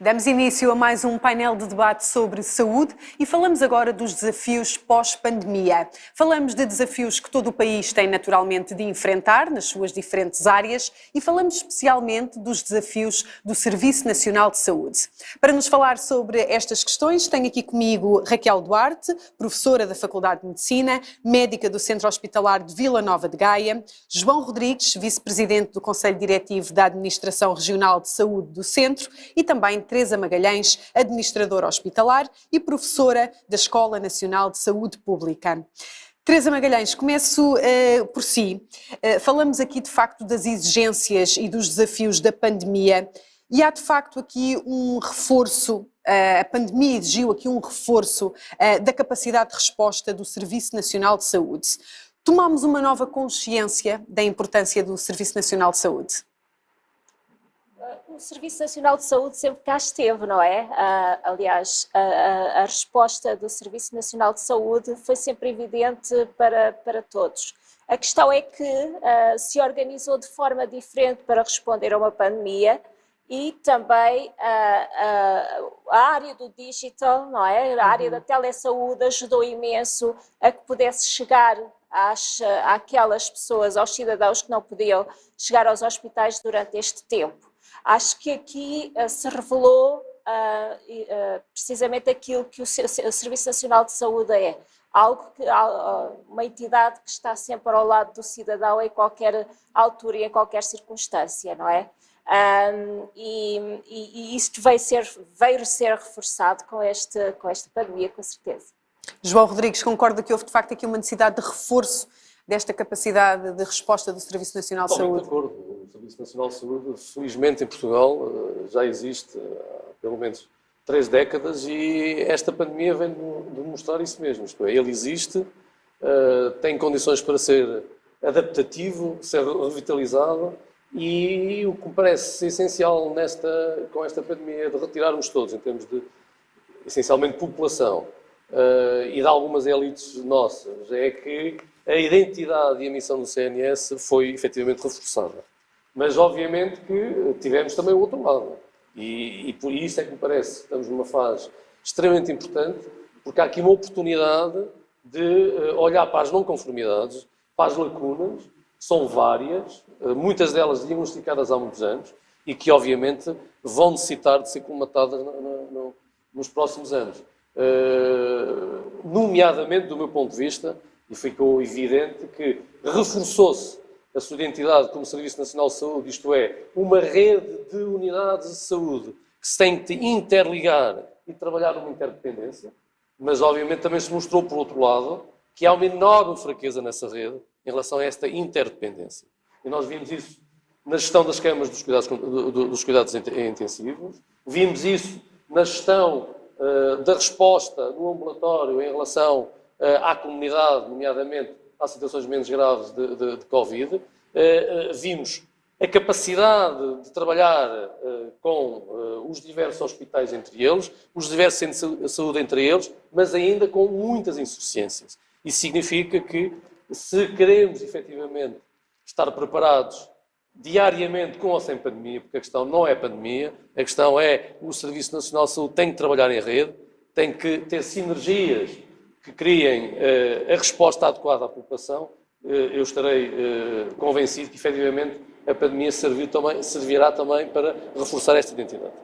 Damos início a mais um painel de debate sobre saúde e falamos agora dos desafios pós-pandemia. Falamos de desafios que todo o país tem naturalmente de enfrentar nas suas diferentes áreas e falamos especialmente dos desafios do Serviço Nacional de Saúde. Para nos falar sobre estas questões, tenho aqui comigo Raquel Duarte, professora da Faculdade de Medicina, médica do Centro Hospitalar de Vila Nova de Gaia, João Rodrigues, vice-presidente do Conselho Diretivo da Administração Regional de Saúde do Centro e também Teresa Magalhães, administradora hospitalar e professora da Escola Nacional de Saúde Pública. Teresa Magalhães, começo por si. Falamos aqui de facto das exigências e dos desafios da pandemia e há de facto aqui um reforço, a pandemia exigiu aqui um reforço da capacidade de resposta do Serviço Nacional de Saúde. Tomamos uma nova consciência da importância do Serviço Nacional de Saúde? O Serviço Nacional de Saúde sempre cá esteve, não é? Aliás, a resposta do Serviço Nacional de Saúde foi sempre evidente para todos. A questão é que se organizou de forma diferente para responder a uma pandemia e também a área do digital, não é? A área da telesaúde ajudou imenso a que pudesse chegar àquelas pessoas, aos cidadãos que não podiam chegar aos hospitais durante este tempo. Acho que aqui se revelou precisamente aquilo que o Serviço Nacional de Saúde é. Uma entidade que está sempre ao lado do cidadão em qualquer altura e em qualquer circunstância, não é? E isto veio ser reforçado com esta pandemia, com certeza. João Rodrigues, concorda que houve de facto aqui uma necessidade de reforço desta capacidade de resposta do Serviço Nacional de Saúde? De acordo. O Serviço Nacional de Saúde, felizmente em Portugal, já existe há pelo menos 3 décadas e esta pandemia vem demonstrar isso mesmo. Isto é, ele existe, tem condições para ser adaptativo, ser revitalizado e o que me parece essencial com esta pandemia é de retirarmos todos, em termos de, essencialmente, população e de algumas elites nossas, é que a identidade e a missão do CNS foi efetivamente reforçada. Mas, obviamente, que tivemos também o outro lado. E por isso é que me parece que estamos numa fase extremamente importante, porque há aqui uma oportunidade de olhar para as não conformidades, para as lacunas, que são várias, muitas delas diagnosticadas há muitos anos, e que, obviamente, vão necessitar de ser colmatadas nos próximos anos. Nomeadamente, do meu ponto de vista, e ficou evidente que reforçou-se a sua identidade como Serviço Nacional de Saúde, isto é, uma rede de unidades de saúde que se tem de interligar e trabalhar numa interdependência, mas obviamente também se mostrou, por outro lado, que há uma enorme fraqueza nessa rede em relação a esta interdependência. E nós vimos isso na gestão das câmaras dos cuidados intensivos, vimos isso na gestão da resposta no ambulatório em relação à comunidade, nomeadamente às situações menos graves de Covid. Vimos a capacidade de trabalhar com os diversos hospitais entre eles, os diversos centros de saúde entre eles, mas ainda com muitas insuficiências. Isso significa que, se queremos efetivamente estar preparados diariamente com ou sem pandemia, porque a questão não é pandemia, a questão é o Serviço Nacional de Saúde tem que trabalhar em rede, tem que ter sinergias que criem a resposta adequada à população. Eu estarei convencido que, efetivamente, a pandemia servirá também para reforçar esta identidade.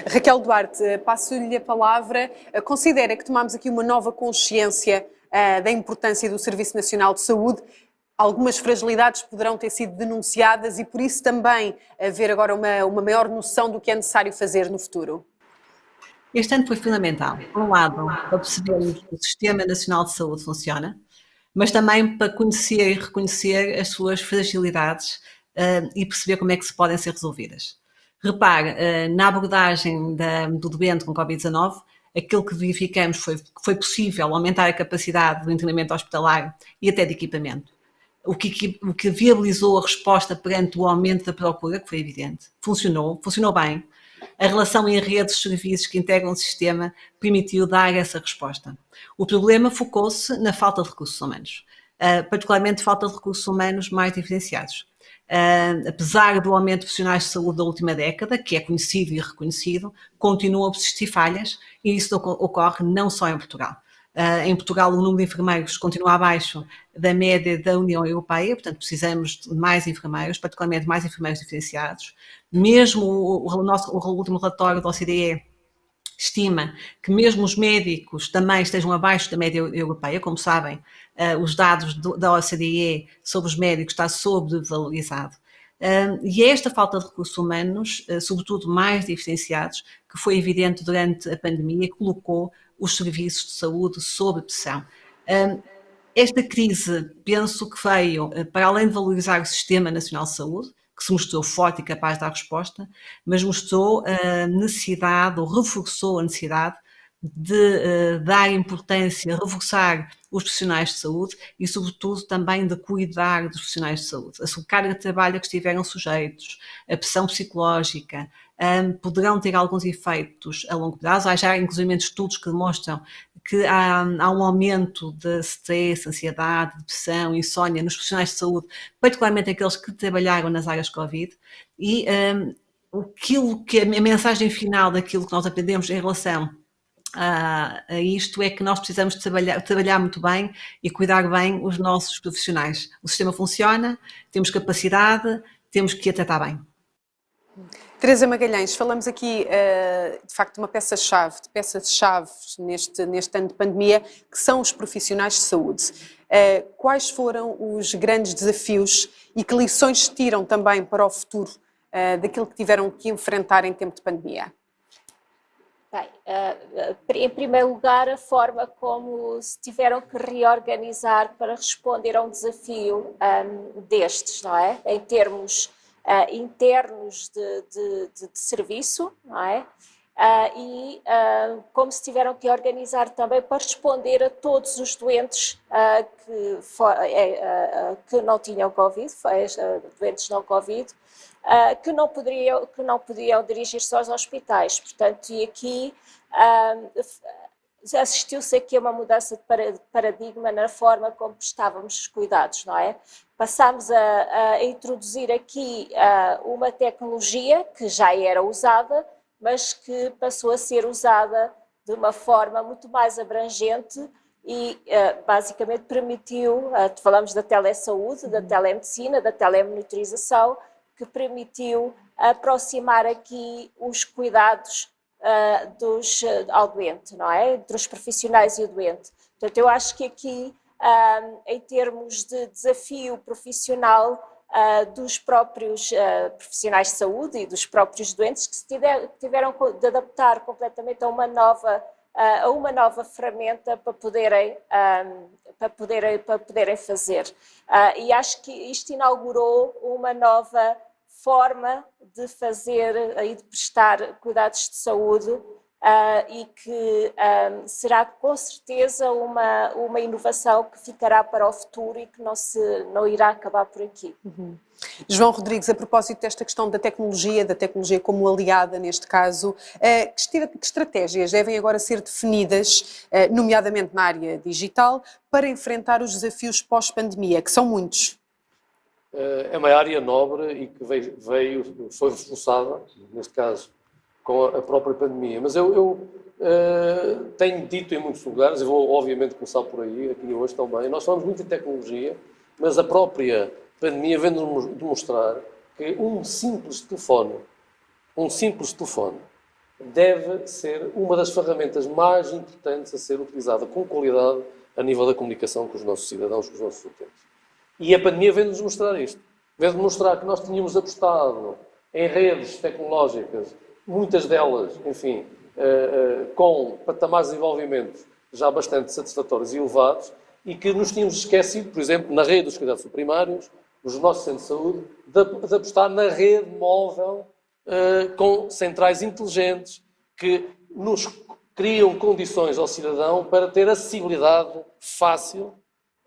Raquel Duarte, passo-lhe a palavra. Considera que tomamos aqui uma nova consciência da importância do Serviço Nacional de Saúde? Algumas fragilidades poderão ter sido denunciadas e, por isso, também haver agora uma maior noção do que é necessário fazer no futuro? Este ano foi fundamental, por um lado, para percebermos que o Sistema Nacional de Saúde funciona, mas também para conhecer e reconhecer as suas fragilidades e perceber como é que se podem ser resolvidas. Repare, na abordagem do doente com Covid-19, aquilo que verificamos foi que foi possível aumentar a capacidade do internamento hospitalar e até de equipamento, o que viabilizou a resposta perante o aumento da procura, que foi evidente. Funcionou bem. A relação em rede dos serviços que integram o sistema permitiu dar essa resposta. O problema focou-se na falta de recursos humanos, particularmente falta de recursos humanos mais diferenciados. apesar do aumento de profissionais de saúde da última década, que é conhecido e reconhecido, continuam a persistir falhas e isso ocorre não só em Portugal. Em Portugal, o número de enfermeiros continua abaixo da média da União Europeia, portanto, precisamos de mais enfermeiros, particularmente mais enfermeiros diferenciados. Mesmo o último relatório da OCDE estima que mesmo os médicos também estejam abaixo da média europeia. Como sabem, os dados da OCDE sobre os médicos está sobrevalorizado. E é esta falta de recursos humanos, sobretudo mais diferenciados, que foi evidente durante a pandemia e colocou os serviços de saúde sob pressão. Esta crise, penso que veio, para além de valorizar o Sistema Nacional de Saúde, que se mostrou forte e capaz de dar resposta, mas mostrou a necessidade, ou reforçou a necessidade de dar importância, reforçar os profissionais de saúde e, sobretudo, também de cuidar dos profissionais de saúde. A sobrecarga de trabalho a que estiveram sujeitos, a pressão psicológica, poderão ter alguns efeitos a longo prazo. Há já, inclusive, estudos que demonstram que há um aumento de stress, ansiedade, depressão, insónia nos profissionais de saúde, particularmente aqueles que trabalharam nas áreas Covid, e aquilo que a mensagem final daquilo que nós aprendemos em relação a isto é que nós precisamos de trabalhar muito bem e cuidar bem os nossos profissionais. O sistema funciona, temos capacidade, temos que a tratar bem. Teresa Magalhães, falamos aqui de facto de uma peça-chave, de peças-chave neste ano de pandemia, que são os profissionais de saúde. Quais foram os grandes desafios e que lições tiram também para o futuro daquilo que tiveram que enfrentar em tempo de pandemia? Bem, em primeiro lugar, a forma como se tiveram que reorganizar para responder a um desafio destes, não é? Em termos internos de serviço, não é? Como se tiveram que organizar também para responder a todos os doentes que não tinham Covid, doentes não Covid, que não podiam dirigir-se aos hospitais. Portanto, e aqui assistiu-se aqui a uma mudança de paradigma na forma como prestávamos os cuidados, não é? Passámos a introduzir aqui uma tecnologia que já era usada, mas que passou a ser usada de uma forma muito mais abrangente e basicamente permitiu, falamos da telesaúde, da telemedicina, da telemonitorização, que permitiu aproximar aqui os cuidados ao doente, não é? Entre os profissionais e o doente. Portanto, eu acho que aqui, em termos de desafio profissional dos próprios profissionais de saúde e dos próprios doentes, que tiveram de adaptar completamente a uma nova ferramenta para poderem fazer. E acho que isto inaugurou uma nova forma de fazer e de prestar cuidados de saúde e que será com certeza uma inovação que ficará para o futuro e que não irá acabar por aqui. João Rodrigues, a propósito desta questão da tecnologia como aliada neste caso, que estratégias devem agora ser definidas, nomeadamente na área digital, para enfrentar os desafios pós-pandemia, que são muitos? É uma área nobre e que foi reforçada, neste caso, com a própria pandemia. Mas eu tenho dito em muitos lugares, e vou obviamente começar por aí, aqui hoje também, nós falamos muito de tecnologia, mas a própria pandemia vem-nos demonstrar que um simples telefone deve ser uma das ferramentas mais importantes a ser utilizada com qualidade a nível da comunicação com os nossos cidadãos, com os nossos utentes. E a pandemia vem-nos mostrar isto. Vem-nos mostrar que nós tínhamos apostado em redes tecnológicas, muitas delas, enfim, com patamares de desenvolvimento já bastante satisfatórios e elevados, e que nos tínhamos esquecido, por exemplo, na rede dos cuidados primários, nos nossos centros de saúde, de apostar na rede móvel com centrais inteligentes que nos criam condições ao cidadão para ter acessibilidade fácil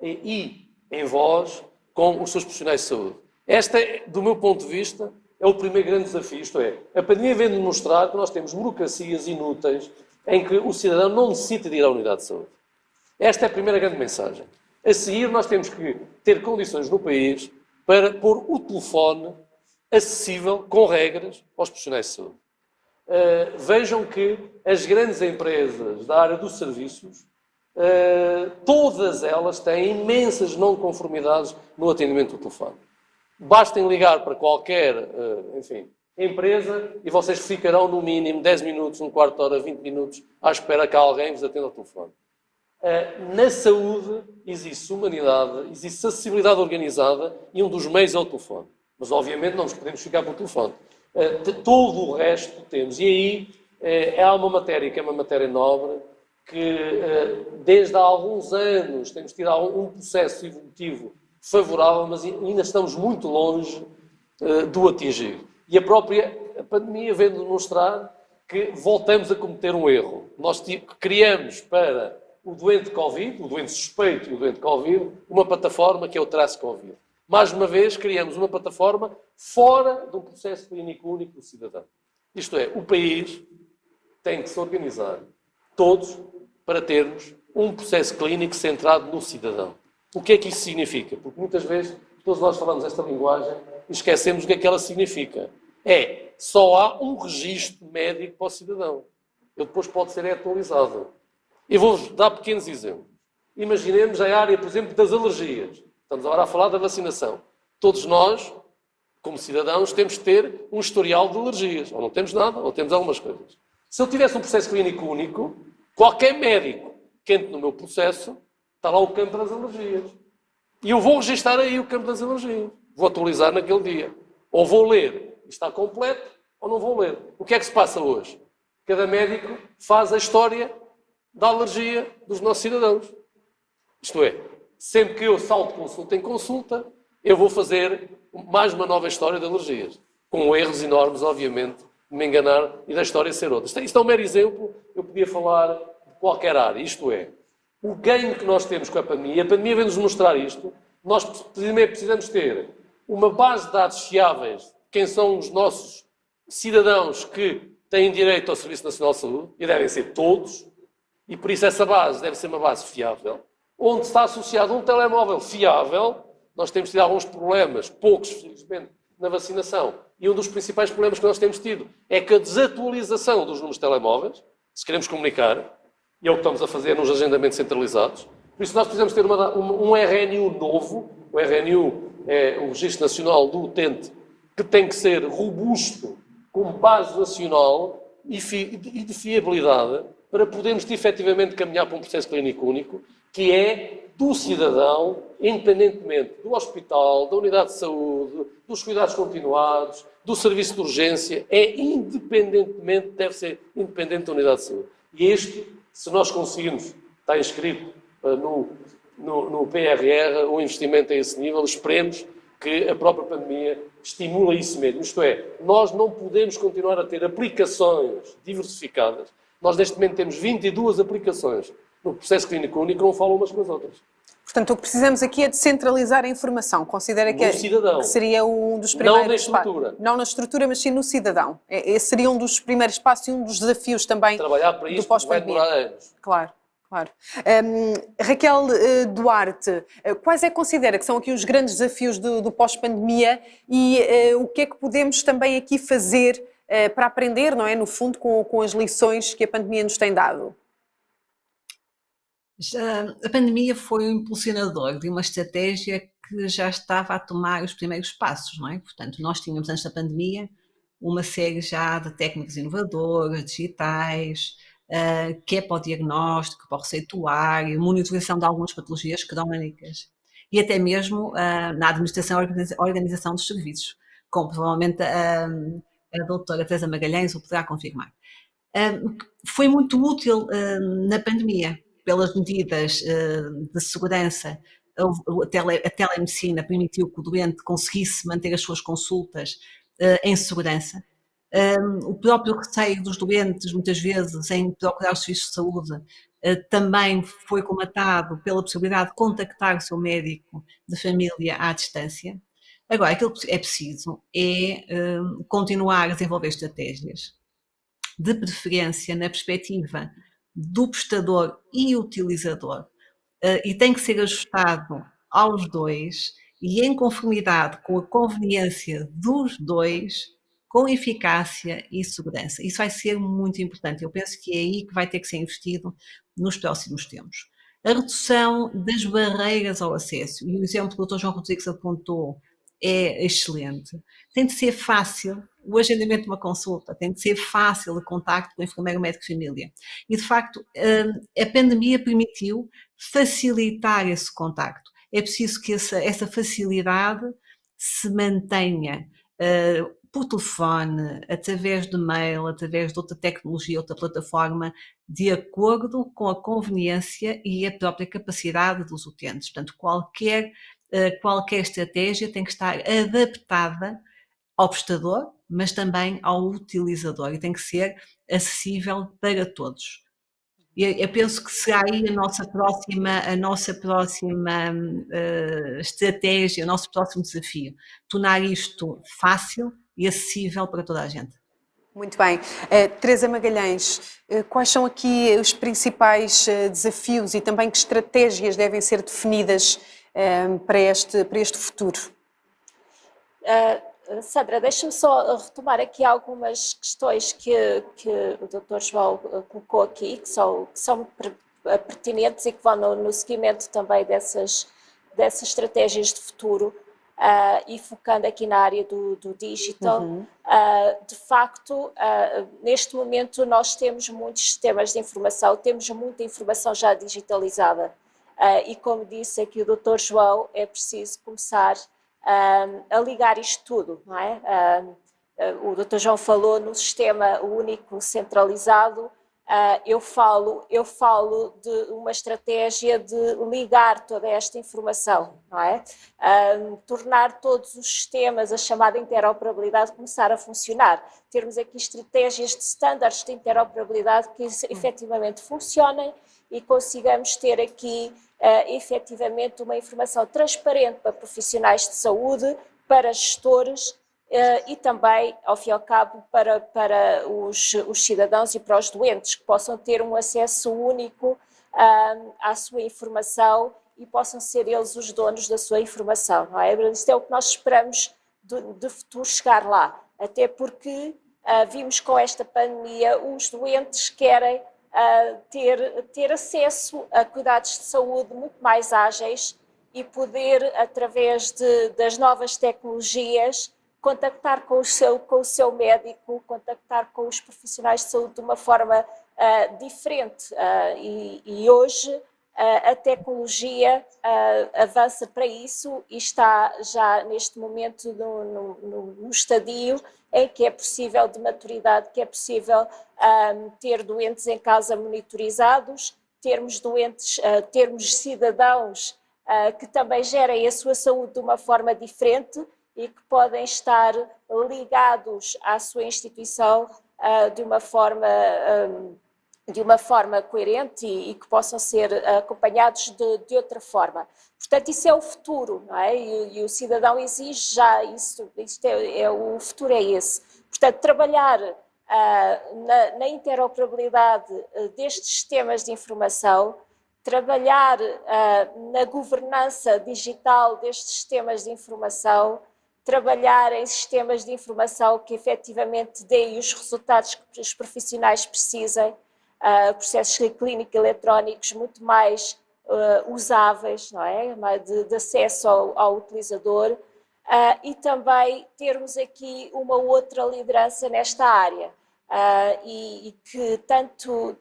e em voz com os seus profissionais de saúde. Esta, do meu ponto de vista, é o primeiro grande desafio, isto é, a pandemia vem-nos mostrar que nós temos burocracias inúteis em que o cidadão não necessita de ir à unidade de saúde. Esta é a primeira grande mensagem. A seguir, nós temos que ter condições no país para pôr o telefone acessível, com regras, aos profissionais de saúde. Vejam que as grandes empresas da área dos serviços, todas elas têm imensas não conformidades no atendimento do telefone. Bastem ligar para qualquer, empresa e vocês ficarão no mínimo 10 minutos, um quarto de hora, 20 minutos à espera que alguém vos atenda ao telefone. Na saúde existe humanidade, existe acessibilidade organizada e um dos meios é o telefone. Mas obviamente não nos podemos ficar pelo telefone. Todo o resto temos. E aí há uma matéria que é uma matéria nobre, que desde há alguns anos temos tido um processo evolutivo favorável, mas ainda estamos muito longe do atingir. E a própria pandemia vem demonstrar que voltamos a cometer um erro. Nós criamos para o doente Covid, o doente suspeito e o doente Covid, uma plataforma que é o Trace Covid. Mais uma vez, criamos uma plataforma fora do processo clínico único do cidadão. Isto é, o país tem que se organizar, todos, para termos um processo clínico centrado no cidadão. O que é que isso significa? Porque muitas vezes todos nós falamos esta linguagem e esquecemos o que é que ela significa. Só há um registro médico para o cidadão. Ele depois pode ser atualizado. Eu vou-vos dar pequenos exemplos. Imaginemos a área, por exemplo, das alergias. Estamos agora a falar da vacinação. Todos nós, como cidadãos, temos que ter um historial de alergias. Ou não temos nada, ou temos algumas coisas. Se eu tivesse um processo clínico único, qualquer médico que entre no meu processo, está lá o campo das alergias. E eu vou registar aí o campo das alergias. Vou atualizar naquele dia. Ou vou ler, está completo, ou não vou ler. O que é que se passa hoje? Cada médico faz a história da alergia dos nossos cidadãos. Isto é, sempre que eu salto consulta em consulta, eu vou fazer mais uma nova história de alergias. Com erros enormes, obviamente, de me enganar e da história ser outra. Isto é um mero exemplo, eu podia falar de qualquer área. Isto é, o ganho que nós temos com a pandemia vem nos mostrar isto. Nós precisamos ter uma base de dados fiáveis de quem são os nossos cidadãos que têm direito ao Serviço Nacional de Saúde, e devem ser todos, e por isso essa base deve ser uma base fiável, onde está associado um telemóvel fiável. Nós temos tido alguns problemas, poucos, felizmente, na vacinação, e um dos principais problemas que nós temos tido é que a desatualização dos números de telemóveis, se queremos comunicar, e é o que estamos a fazer nos agendamentos centralizados. Por isso nós precisamos ter um RNU novo. O RNU é o Registro Nacional do Utente, que tem que ser robusto, com base nacional e de fiabilidade, para podermos efetivamente caminhar para um processo clínico único, que é do cidadão, independentemente do hospital, da unidade de saúde, dos cuidados continuados, do serviço de urgência, deve ser independente da unidade de saúde. E se nós conseguirmos, está inscrito no PRR, o investimento a esse nível, esperemos que a própria pandemia estimule isso mesmo. Isto é, nós não podemos continuar a ter aplicações diversificadas. Nós, neste momento, temos 22 aplicações no processo clínico único que não falam umas com as outras. Portanto, o que precisamos aqui é de centralizar a informação. Considera que seria um dos primeiros... Não na estrutura. Não na estrutura, mas sim no cidadão. Esse seria um dos primeiros passos e um dos desafios também trabalhar para isto do pós-pandemia. Vai demorar anos. Claro. Raquel Duarte, quais é que considera que são aqui os grandes desafios do pós-pandemia e o que é que podemos também aqui fazer para aprender, não é, no fundo, com as lições que a pandemia nos tem dado? A pandemia foi um impulsionador de uma estratégia que já estava a tomar os primeiros passos, não é? Portanto, nós tínhamos antes da pandemia uma série já de técnicas inovadoras, digitais, que é para o diagnóstico, para o receituar e monitorização de algumas patologias crónicas e até mesmo na administração e organização dos serviços, como provavelmente a doutora Teresa Magalhães o poderá confirmar. Foi muito útil na pandemia, pelas medidas de segurança. A telemedicina permitiu que o doente conseguisse manter as suas consultas em segurança. O próprio receio dos doentes, muitas vezes, em procurar os serviços de saúde, também foi comatado pela possibilidade de contactar o seu médico de família à distância. Agora, aquilo que é preciso é continuar a desenvolver estratégias, de preferência na perspectiva do prestador e utilizador, e tem que ser ajustado aos dois, e em conformidade com a conveniência dos dois, com eficácia e segurança. Isso vai ser muito importante. Eu penso que é aí que vai ter que ser investido nos próximos tempos. A redução das barreiras ao acesso, e o exemplo que o Dr. João Rodrigues apontou é excelente. Tem de ser fácil o agendamento de uma consulta, tem de ser fácil o contacto com o enfermeiro médico de família. E, de facto, a pandemia permitiu facilitar esse contacto. É preciso que essa facilidade se mantenha por telefone, através de mail, através de outra tecnologia, outra plataforma, de acordo com a conveniência e a própria capacidade dos utentes. Portanto, qualquer estratégia tem que estar adaptada ao prestador, mas também ao utilizador, e tem que ser acessível para todos. Eu penso que será aí a nossa próxima estratégia, o nosso próximo desafio, tornar isto fácil e acessível para toda a gente. Muito bem. Teresa Magalhães, quais são aqui os principais desafios e também que estratégias devem ser definidas para este futuro? Sandra, deixa-me só retomar aqui algumas questões que o Dr. João colocou aqui, que são pertinentes e que vão no seguimento também dessas estratégias de futuro, e focando aqui na área do digital. De facto, neste momento nós temos muitos sistemas de informação, temos muita informação já digitalizada, e como disse aqui o Dr. João, é preciso começar a ligar isto tudo, não é? O Dr. João falou no sistema único centralizado. Eu falo de uma estratégia de ligar toda esta informação, não é? Tornar todos os sistemas, a chamada interoperabilidade, começar a funcionar. Termos aqui estratégias de standards de interoperabilidade que efetivamente funcionem e consigamos ter aqui efetivamente uma informação transparente para profissionais de saúde, para gestores e também, ao fim e ao cabo, para os cidadãos e para os doentes, que possam ter um acesso único à sua informação e possam ser eles os donos da sua informação, não é? Isto é o que nós esperamos de futuro chegar lá, até porque vimos com esta pandemia os doentes querem ter acesso a cuidados de saúde muito mais ágeis e poder, através das novas tecnologias, contactar com o seu médico, contactar com os profissionais de saúde de uma forma diferente. E hoje a tecnologia avança para isso e está já neste momento no estadio em que é possível, de maturidade, que é possível ter doentes em casa monitorizados, termos cidadãos que também gerem a sua saúde de uma forma diferente e que podem estar ligados à sua instituição de uma forma coerente e que possam ser acompanhados de outra forma. Portanto, isso é o futuro, não é? E o cidadão exige já isso, o futuro é esse. Portanto, trabalhar na interoperabilidade destes sistemas de informação, trabalhar na governança digital destes sistemas de informação, trabalhar em sistemas de informação que efetivamente deem os resultados que os profissionais precisem, processos clínicos eletrónicos muito mais usáveis, não é? De acesso ao utilizador, e também termos aqui uma outra liderança nesta área, e que tanto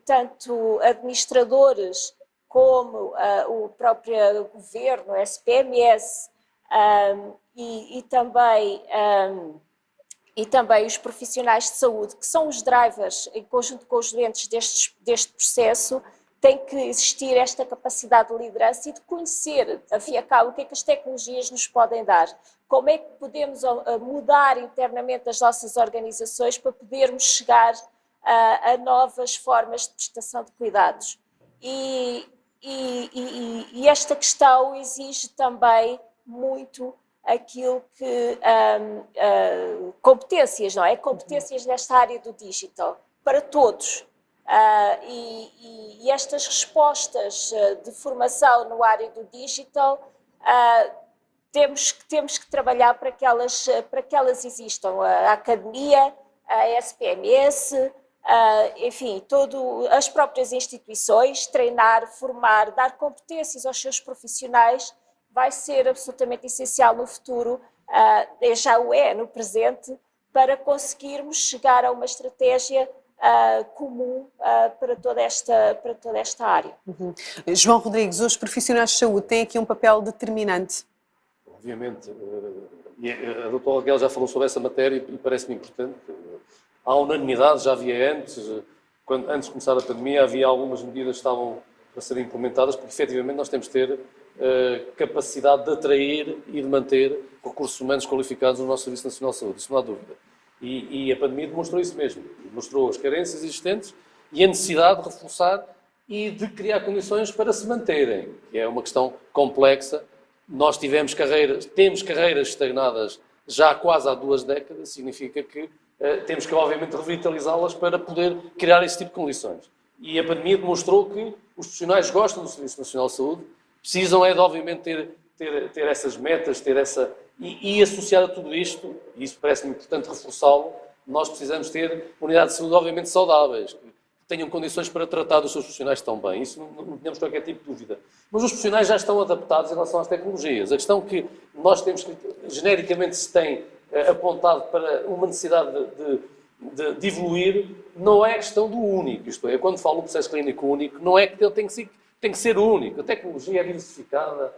administradores como o próprio governo, SPMS, e também os profissionais de saúde, que são os drivers, em conjunto com os doentes deste processo, tem que existir esta capacidade de liderança e de conhecer, a fim e a cabo, o que é que as tecnologias nos podem dar, como é que podemos mudar internamente as nossas organizações para podermos chegar a novas formas de prestação de cuidados. E esta questão exige também muito aquilo que competências, não é? Competências nesta área do digital, para todos. E estas respostas de formação no área do digital temos que trabalhar para que elas existam. A academia, a SPMS, enfim, as próprias instituições, treinar, formar, dar competências aos seus profissionais vai ser absolutamente essencial no futuro, já o é no presente, para conseguirmos chegar a uma estratégia comum para toda esta área. João Rodrigues, os profissionais de saúde têm aqui um papel determinante. Obviamente, e a doutora Raquel já falou sobre essa matéria e parece-me importante. Há unanimidade, já havia antes de começar a pandemia, havia algumas medidas que estavam a ser implementadas, porque efetivamente nós temos de ter capacidade de atrair e de manter recursos humanos qualificados no nosso Serviço Nacional de Saúde, isso não há dúvida. E a pandemia demonstrou isso mesmo, demonstrou as carências existentes e a necessidade de reforçar e de criar condições para se manterem, que é uma questão complexa. Nós temos carreiras estagnadas já quase há 2 décadas, significa que temos que, obviamente, revitalizá-las para poder criar esse tipo de condições. E a pandemia demonstrou que os profissionais gostam do Serviço Nacional de Saúde, precisam de, obviamente, ter essas metas, e associado a tudo isto, e isso parece-me importante reforçá-lo, nós precisamos ter unidades de saúde, obviamente, saudáveis, que tenham condições para tratar dos seus profissionais tão bem. Isso não temos qualquer tipo de dúvida. Mas os profissionais já estão adaptados em relação às tecnologias. A questão que nós temos que, genericamente, se tem apontado para uma necessidade de evoluir, não é a questão do único. Isto é, quando falo do processo clínico único, não é que ele tem que ser único. A tecnologia é diversificada,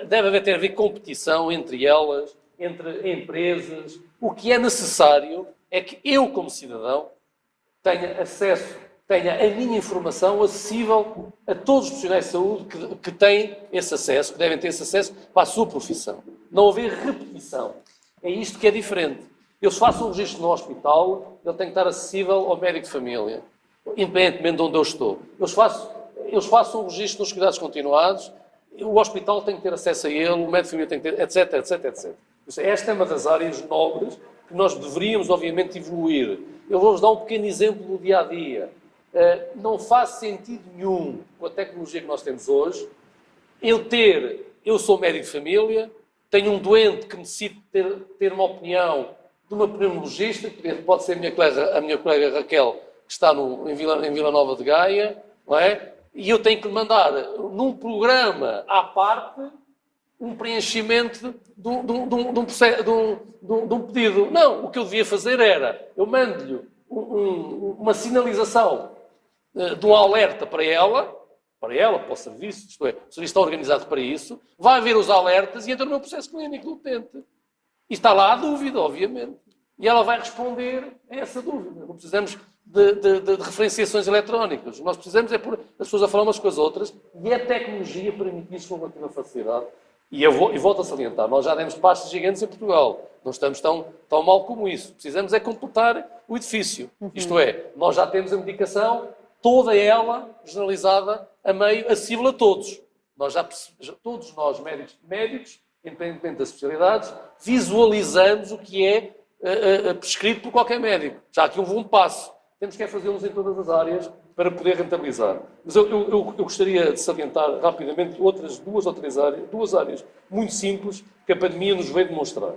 deve ter a ver competição entre elas, entre empresas. O que é necessário é que eu, como cidadão, tenha a minha informação acessível a todos os profissionais de saúde que têm esse acesso, que devem ter esse acesso para a sua profissão. Não haver repetição. É isto que é diferente. Eu, se faço um registro no hospital, ele tem que estar acessível ao médico de família, independentemente de onde eu estou. Eu faço um registro nos cuidados continuados, o hospital tem que ter acesso a ele, o médico de família tem que ter, etc, etc, etc. Esta é uma das áreas nobres que nós deveríamos, obviamente, evoluir. Eu vou-vos dar um pequeno exemplo do dia-a-dia. Não faz sentido nenhum, com a tecnologia que nós temos hoje, eu sou médico de família, tenho um doente que necessita ter uma opinião de uma pneumologista, que pode ser a minha colega Raquel, que está em Vila Nova de Gaia, não é? E eu tenho que lhe mandar, num programa à parte, um preenchimento de um pedido. Não, o que eu devia fazer era, eu mando-lhe uma sinalização de um alerta para ela, para o serviço, isto é, o serviço está organizado para isso, vai ver os alertas e entra no meu processo clínico do utente. E está lá a dúvida, obviamente. E ela vai responder a essa dúvida. Não precisamos de referenciações eletrónicas. Nós precisamos é pôr as pessoas a falar umas com as outras e a tecnologia permite isso com relativa facilidade. E volto a salientar, nós já demos passos gigantes em Portugal. Não estamos tão mal como isso. Precisamos é completar o edifício. Isto é, nós já temos a medicação, toda ela generalizada, a meio, acessível a todos. Todos nós, médicos, independentemente das especialidades, visualizamos o que é prescrito por qualquer médico. Já aqui houve um passo. Temos que fazê-los em todas as áreas para poder rentabilizar. Mas eu gostaria de salientar rapidamente duas áreas muito simples que a pandemia nos veio demonstrar.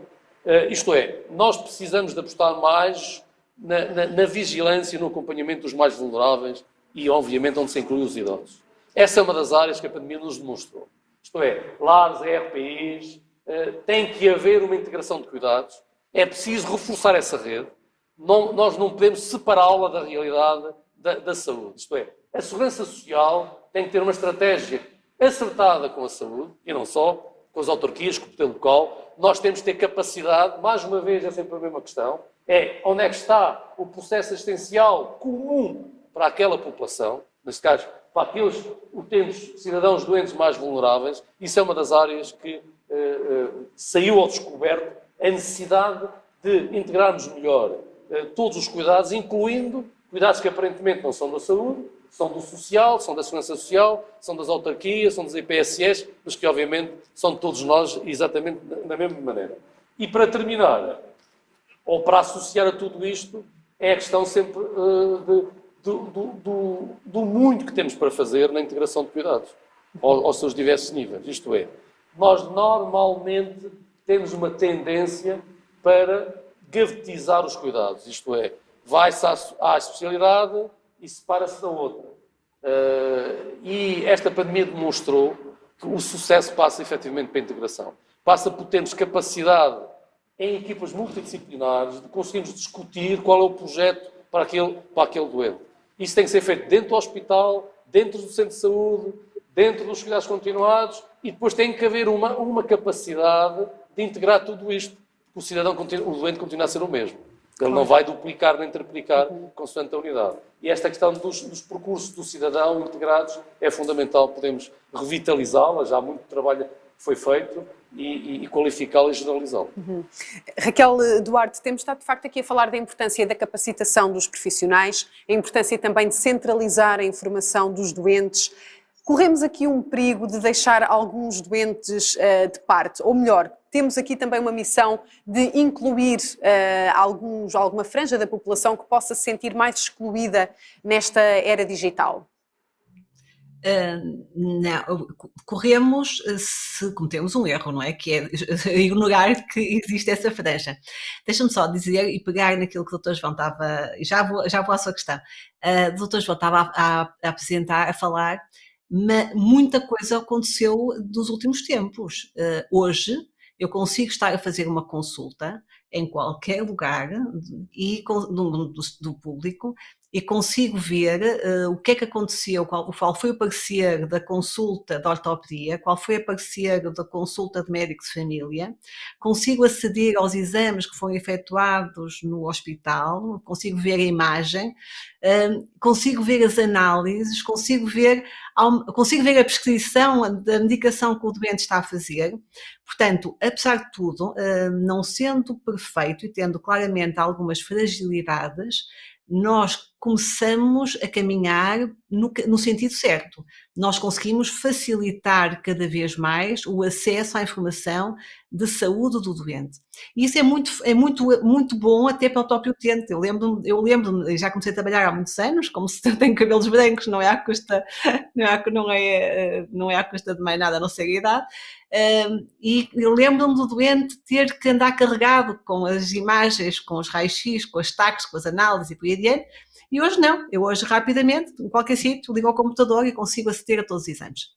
Isto é, nós precisamos de apostar mais na vigilância e no acompanhamento dos mais vulneráveis e, obviamente, onde se inclui os idosos. Essa é uma das áreas que a pandemia nos demonstrou. Isto é, lares, ERPIs, tem que haver uma integração de cuidados, é preciso reforçar essa rede, nós não podemos separá-la da realidade da saúde. Isto é, a segurança social tem que ter uma estratégia acertada com a saúde, e não só, com as autarquias, com o poder local. Nós temos que ter capacidade, mais uma vez é sempre a mesma questão, onde é que está o processo assistencial comum para aquela população, neste caso, para aqueles utentes, cidadãos doentes mais vulneráveis. Isso é uma das áreas que saiu ao descoberto a necessidade de integrarmos melhor todos os cuidados, incluindo cuidados que aparentemente não são da saúde, são do social, são da segurança social, são das autarquias, são das IPSS, mas que obviamente são de todos nós exatamente da mesma maneira. E para terminar, ou para associar a tudo isto, é a questão sempre do muito que temos para fazer na integração de cuidados, aos seus diversos níveis. Isto é, nós normalmente temos uma tendência para gavetizar os cuidados, isto é, vai-se à especialidade e separa-se da outra. E esta pandemia demonstrou que o sucesso passa efetivamente pela integração. Passa por termos capacidade em equipas multidisciplinares de conseguirmos discutir qual é o projeto para aquele doente. Isso tem que ser feito dentro do hospital, dentro do centro de saúde, dentro dos cuidados continuados e depois tem que haver uma capacidade de integrar tudo isto. Porque o doente continua a ser o mesmo. Ele não vai duplicar nem triplicar consoante a unidade. E esta questão dos percursos do cidadão integrados é fundamental. Podemos revitalizá-la, já há muito trabalho foi feito, e qualificá-la e generalizá-la. Raquel Duarte, temos estado de facto aqui a falar da importância da capacitação dos profissionais, a importância também de centralizar a informação dos doentes. Corremos aqui um perigo de deixar alguns doentes de parte, ou melhor, temos aqui também uma missão de incluir alguma franja da população que possa se sentir mais excluída nesta era digital. Não, corremos se cometemos um erro, não é? Que é ignorar que existe essa franja. Deixa-me só dizer e pegar naquilo que o Dr. João estava, já vou à sua questão, o Dr. João estava a apresentar, a falar, mas muita coisa aconteceu nos últimos tempos. Hoje eu consigo estar a fazer uma consulta em qualquer lugar do público e consigo ver o que é que aconteceu, qual foi o parecer da consulta de ortopedia, qual foi o parecer da consulta de médico de família, consigo aceder aos exames que foram efetuados no hospital, consigo ver a imagem, consigo ver as análises, consigo ver a prescrição da medicação que o doente está a fazer. Portanto, apesar de tudo, não sendo perfeito e tendo claramente algumas fragilidades, nós começamos a caminhar no sentido certo. Nós conseguimos facilitar cada vez mais o acesso à informação de saúde do doente. E isso é muito bom até para o próprio utente. Eu lembro-me, já comecei a trabalhar há muitos anos, como se eu tenho cabelos brancos, não é à custa de mais nada, a não ser a idade. E eu lembro-me do doente ter que andar carregado com as imagens, com os raios-x, com as TACs, com as análises e por aí adiante, e hoje não, eu hoje rapidamente, em qualquer sítio, ligo ao computador e consigo aceder a todos os exames.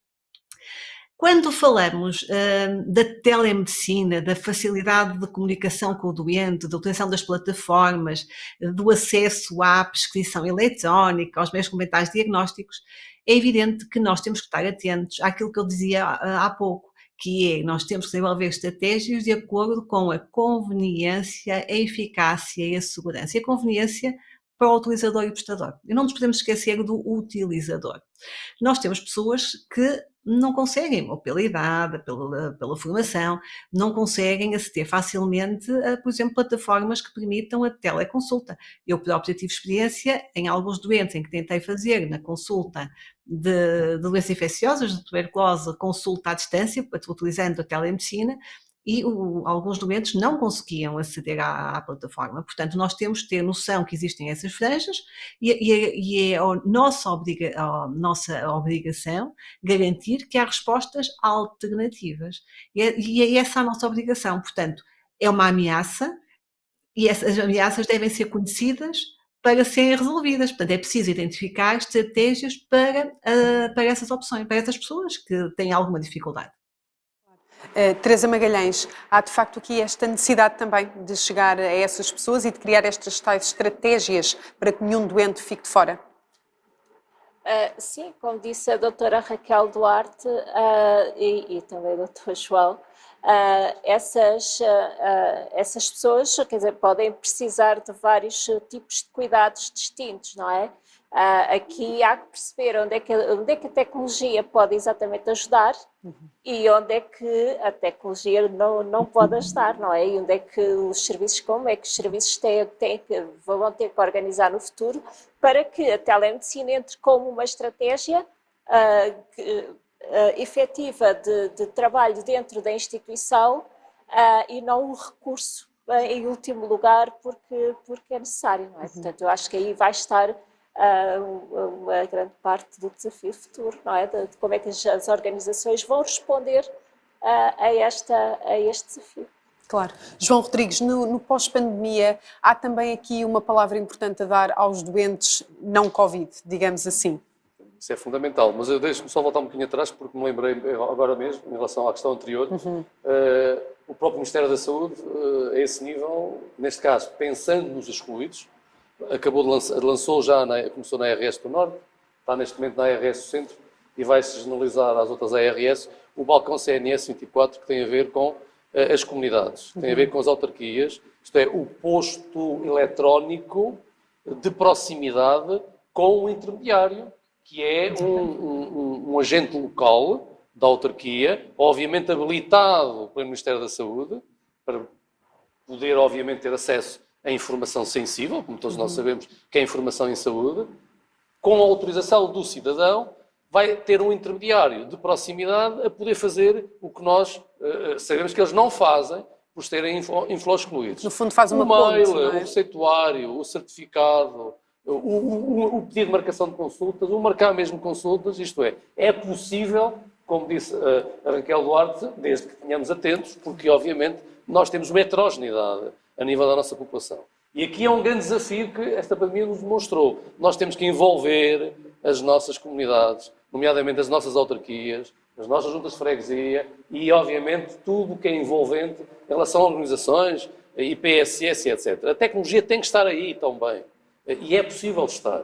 Quando falamos da telemedicina, da facilidade de comunicação com o doente, da utilização das plataformas, do acesso à prescrição eletrónica, aos meios complementares diagnósticos, é evidente que nós temos que estar atentos àquilo que eu dizia há pouco, que é, nós temos que desenvolver estratégias de acordo com a conveniência, a eficácia e a segurança. E a conveniência para o utilizador e o prestador. E não nos podemos esquecer do utilizador. Nós temos pessoas que não conseguem, ou pela idade, pela formação, não conseguem aceder facilmente a, por exemplo, plataformas que permitam a teleconsulta. Eu próprio tive experiência em alguns doentes em que tentei fazer na consulta de doenças infecciosas, de tuberculose, consulta à distância, utilizando a telemedicina, e alguns doentes não conseguiam aceder à plataforma. Portanto, nós temos que ter noção que existem essas franjas e é a nossa obrigação garantir que há respostas alternativas. E é essa a nossa obrigação. Portanto, é uma ameaça e essas ameaças devem ser conhecidas para serem resolvidas. Portanto, é preciso identificar estratégias para essas opções, para essas pessoas que têm alguma dificuldade. Teresa Magalhães, há de facto aqui esta necessidade também de chegar a essas pessoas e de criar estas tais estratégias para que nenhum doente fique de fora? Sim, como disse a doutora Raquel Duarte e também o doutor João, essas pessoas, quer dizer, podem precisar de vários tipos de cuidados distintos, não é? Aqui há que perceber onde é que a tecnologia pode exatamente ajudar e onde é que a tecnologia não pode ajudar, não é? E onde é que os serviços, como é que os serviços vão ter que organizar no futuro para que a telemedicina entre como uma estratégia efetiva de trabalho dentro da instituição e não um recurso em último lugar porque é necessário, não é? Portanto, eu acho que aí vai estar uma grande parte do desafio futuro, não é? De como é que as organizações vão responder a este desafio. Claro. João Rodrigues, no pós-pandemia, há também aqui uma palavra importante a dar aos doentes não Covid, digamos assim. Isso é fundamental, mas eu deixo-me só voltar um bocadinho atrás, porque me lembrei agora mesmo, em relação à questão anterior, o próprio Ministério da Saúde, a esse nível, neste caso, pensando nos excluídos, lançou já, começou na ARS do Norte, está neste momento na ARS do Centro, e vai-se generalizar às outras ARS, o balcão CNS 24, que tem a ver com as comunidades, tem a ver com as autarquias, isto é, o posto eletrónico de proximidade com o intermediário, que é um agente local da autarquia, obviamente habilitado pelo Ministério da Saúde, para poder, obviamente, ter acesso à informação sensível, como todos nós sabemos que é informação em saúde, com a autorização do cidadão, vai ter um intermediário de proximidade a poder fazer o que nós sabemos que eles não fazem por serem inflo-excluídos. No fundo faz uma ponte, ponte, não é? o receituário, o certificado, o pedido de marcação de consultas, o marcar mesmo consultas, isto é possível, como disse a Raquel Duarte, desde que tenhamos atentos, porque obviamente nós temos uma heterogeneidade a nível da nossa população. E aqui é um grande desafio que esta pandemia nos demonstrou. Nós temos que envolver as nossas comunidades, nomeadamente as nossas autarquias, as nossas juntas de freguesia e, obviamente, tudo o que é envolvente em relação a organizações, IPSS, etc. A tecnologia tem que estar aí também. E é possível estar.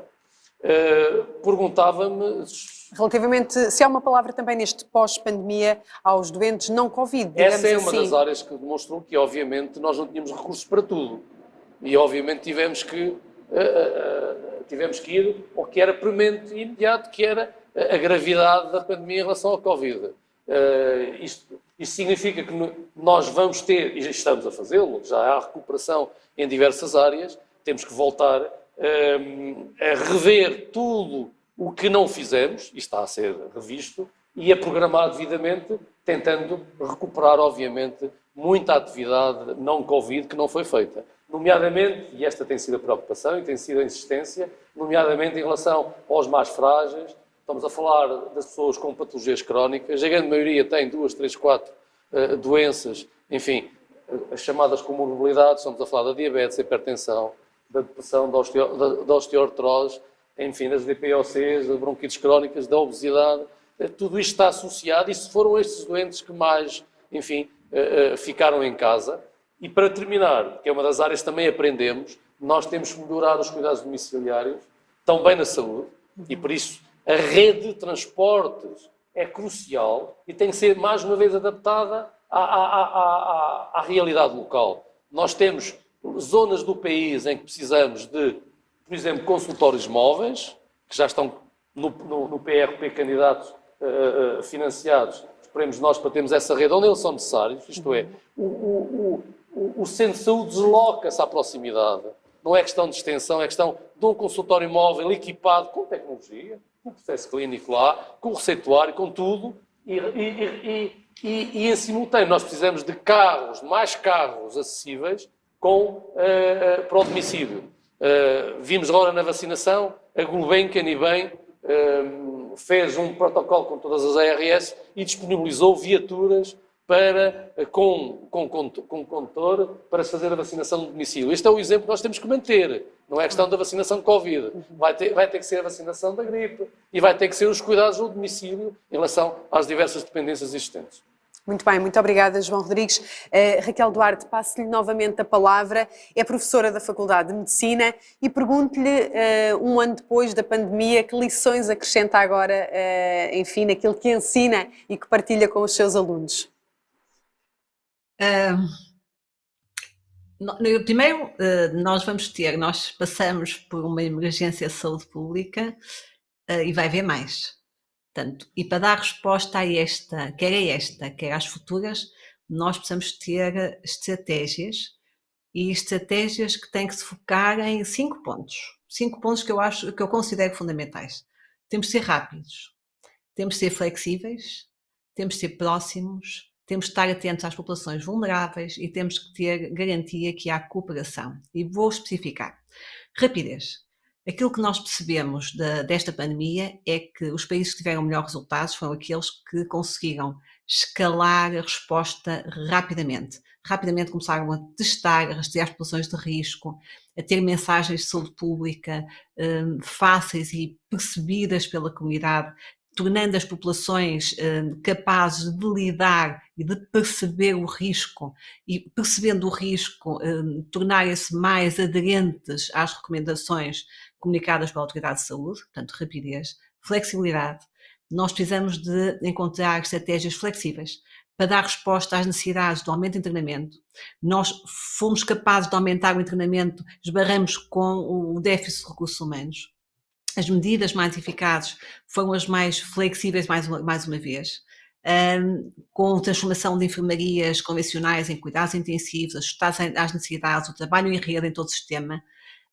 Perguntava-me... Relativamente, se há uma palavra também neste pós-pandemia aos doentes não Covid, digamos assim. Essa é uma das áreas que demonstrou que, obviamente, nós não tínhamos recursos para tudo. E, obviamente, tivemos que ir ao que era premente e imediato, que era a gravidade da pandemia em relação ao Covid. Isto significa que nós vamos ter, e estamos a fazê-lo, já há recuperação em diversas áreas, temos que voltar a rever tudo o que não fizemos, e está a ser revisto, e a programar devidamente, tentando recuperar, obviamente, muita atividade não Covid que não foi feita. Nomeadamente, e esta tem sido a preocupação e tem sido a insistência, nomeadamente em relação aos mais frágeis, estamos a falar das pessoas com patologias crónicas, a grande maioria tem 2, 3, 4 doenças, enfim, as chamadas comorbilidades, estamos a falar da diabetes, da hipertensão, da depressão, da osteoartrose, enfim, das DPOCs, das bronquites crónicas, da obesidade, tudo isto está associado e se foram estes doentes que mais, enfim, ficaram em casa. E para terminar, que é uma das áreas que também aprendemos, nós temos que melhorar os cuidados domiciliários, também na saúde, e por isso a rede de transportes é crucial e tem que ser mais uma vez adaptada à realidade local. Nós temos zonas do país em que precisamos de, por exemplo, consultórios móveis, que já estão no PRP candidatos financiados, esperemos nós para termos essa rede onde eles são necessários, isto é, o centro de saúde desloca-se à proximidade. Não é questão de extensão, é questão de um consultório móvel equipado com tecnologia, com o processo clínico lá, com o receituário, com tudo, e em simultâneo nós precisamos de carros, mais carros acessíveis para o domicílio. Vimos agora na vacinação, a Gulbenkian e bem fez um protocolo com todas as ARS e disponibilizou viaturas com condutor para se fazer a vacinação no domicílio. Este é o exemplo que nós temos que manter. Não é a questão da vacinação Covid. Vai ter que ser a vacinação da gripe e vai ter que ser os cuidados no domicílio em relação às diversas dependências existentes. Muito bem, muito obrigada, João Rodrigues. Raquel Duarte, passo-lhe novamente a palavra. É professora da Faculdade de Medicina e pergunto-lhe, um ano depois da pandemia, que lições acrescenta agora, enfim, naquilo que ensina e que partilha com os seus alunos? Primeiro, nós passamos por uma emergência de saúde pública e vai haver mais. Portanto, e para dar resposta a esta, quer às futuras, nós precisamos ter estratégias que têm que se focar em 5 pontos. 5 pontos que eu considero fundamentais. Temos de ser rápidos, temos de ser flexíveis, temos de ser próximos, temos de estar atentos às populações vulneráveis e temos que ter garantia que há cooperação. E vou especificar. Rapidez. Aquilo que nós percebemos desta pandemia é que os países que tiveram melhores resultados foram aqueles que conseguiram escalar a resposta rapidamente. Rapidamente começaram a testar, a rastrear as populações de risco, a ter mensagens de saúde pública fáceis e percebidas pela comunidade, tornando as populações capazes de lidar e de perceber o risco, e percebendo o risco, tornarem-se mais aderentes às recomendações comunicadas pela Autoridade de Saúde, portanto, rapidez, flexibilidade. Nós precisamos de encontrar estratégias flexíveis para dar resposta às necessidades do aumento de internamento. Nós fomos capazes de aumentar o internamento, esbarramos com o déficit de recursos humanos. As medidas mais eficazes foram as mais flexíveis, mais uma vez, com transformação de enfermarias convencionais em cuidados intensivos, ajustados às necessidades, o trabalho em rede em todo o sistema.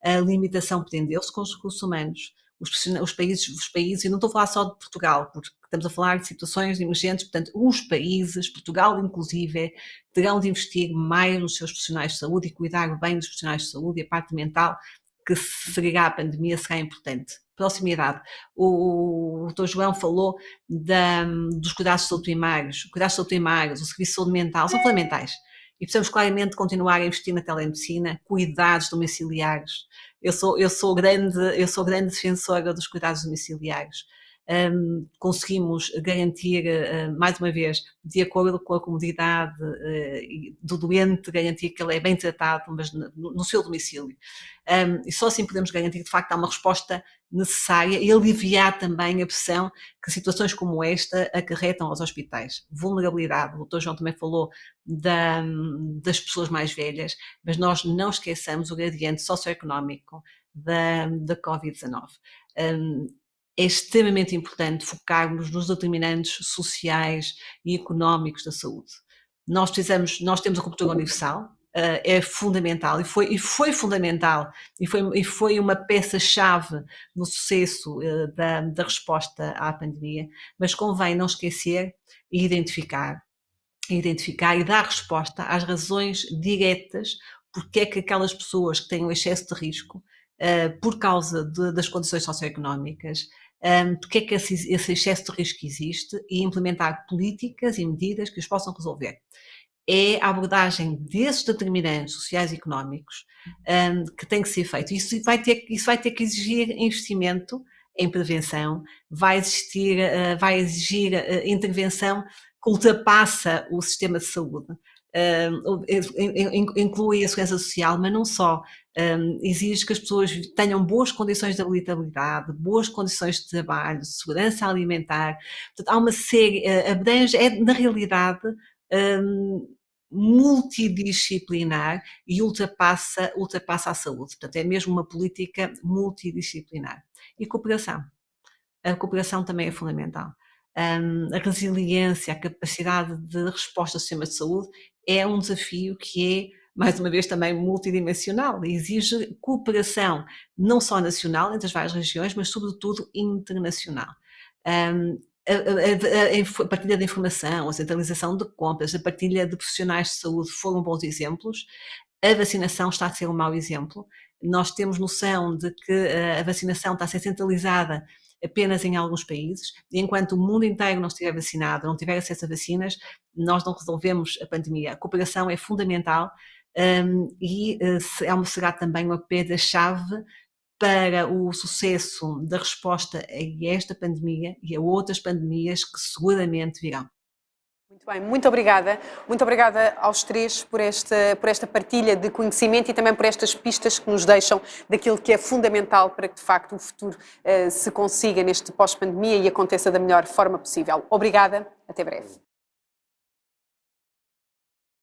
A limitação pretendeu-se com os recursos humanos. Os países, e não estou a falar só de Portugal, porque estamos a falar de situações emergentes, portanto, os países, Portugal inclusive, terão de investir mais nos seus profissionais de saúde e cuidar bem dos profissionais de saúde, e a parte mental que seguirá a pandemia será importante. Proximidade. O Dr. João falou dos cuidados de saúde primários. Os cuidados de saúde primários, o serviço de saúde mental são fundamentais. E precisamos claramente continuar a investir na telemedicina, cuidados domiciliários. Eu sou grande defensora dos cuidados domiciliários. Conseguimos garantir, mais uma vez, de acordo com a comodidade do doente, garantir que ele é bem tratado, mas no seu domicílio. E só assim podemos garantir que, de facto, há uma resposta necessária e aliviar também a pressão que situações como esta acarretam aos hospitais. Vulnerabilidade, o Dr. João também falou das pessoas mais velhas, mas nós não esqueçamos o gradiente socioeconómico da Covid-19. É extremamente importante focarmos nos determinantes sociais e económicos da saúde. Nós temos a cobertura universal, é fundamental, e foi fundamental, e foi uma peça-chave no sucesso da resposta à pandemia, mas convém não esquecer e identificar e dar resposta às razões diretas porque é que aquelas pessoas que têm um excesso de risco, por causa das condições socioeconómicas, porque é que esse excesso de risco existe, e implementar políticas e medidas que os possam resolver. É a abordagem desses determinantes sociais e económicos que tem que ser feito. Isso vai ter que exigir investimento em prevenção, vai exigir intervenção que ultrapassa o sistema de saúde. Inclui a segurança social, mas não só. Exige que as pessoas tenham boas condições de habilitabilidade, boas condições de trabalho, segurança alimentar. Portanto, há uma série, na realidade, multidisciplinar e ultrapassa a saúde. Portanto, é mesmo uma política multidisciplinar. E cooperação. A cooperação também é fundamental. A resiliência, a capacidade de resposta ao sistema de saúde é um desafio que é, mais uma vez, também multidimensional e exige cooperação, não só nacional entre as várias regiões, mas sobretudo internacional. A partilha de informação, a centralização de compras, a partilha de profissionais de saúde foram bons exemplos. A vacinação está a ser um mau exemplo. Nós temos noção de que a vacinação está a ser centralizada apenas em alguns países, e enquanto o mundo inteiro não estiver vacinado, não tiver acesso a vacinas, nós não resolvemos a pandemia. A cooperação é fundamental e será também uma pedra-chave para o sucesso da resposta a esta pandemia e a outras pandemias que seguramente virão. Muito bem, muito obrigada aos três por esta partilha de conhecimento e também por estas pistas que nos deixam daquilo que é fundamental para que de facto o futuro se consiga neste pós-pandemia e aconteça da melhor forma possível. Obrigada, até breve.